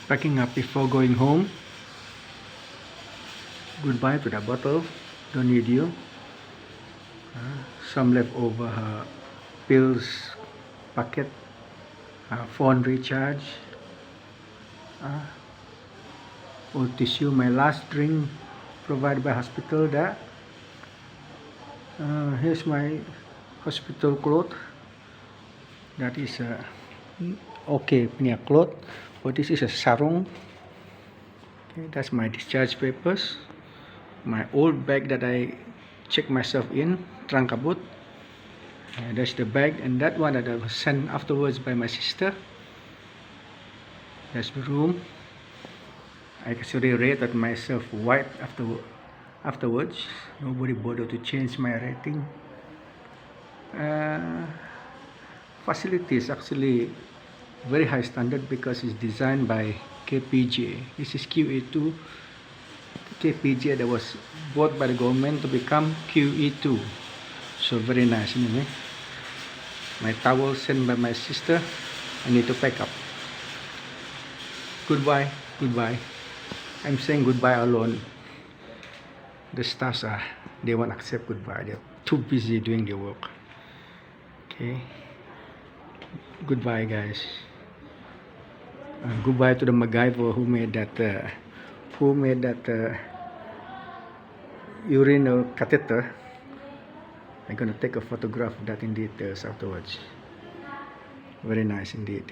packing up before going home. Goodbye to the bottle, don't need you. Some leftover pills packet, phone recharge, old tissue, my last drink provided by hospital. That here's my hospital cloth. That is okay punya cloth. Oh, this is a sarung. Okay, that's my discharge papers. My old bag that I checked myself in, trunk kabut. That's the bag, and that one that I was sent afterwards by my sister. That's the room. I actually rated myself white afterwards. Nobody bothered to change my rating. Facility is actually very high standard because it's designed by KPJ. This is QE2 KPJ that was bought by the government to become QE2. So very nice anyway. My towel sent by my sister. I need to pack up. Goodbye, goodbye. I'm saying goodbye alone. The staffs they won't accept goodbye. They're too busy doing their work. Okay. Goodbye, guys. Goodbye to the MacGyver who made that urinal catheter. I'm gonna take a photograph of that in details afterwards. Very nice indeed.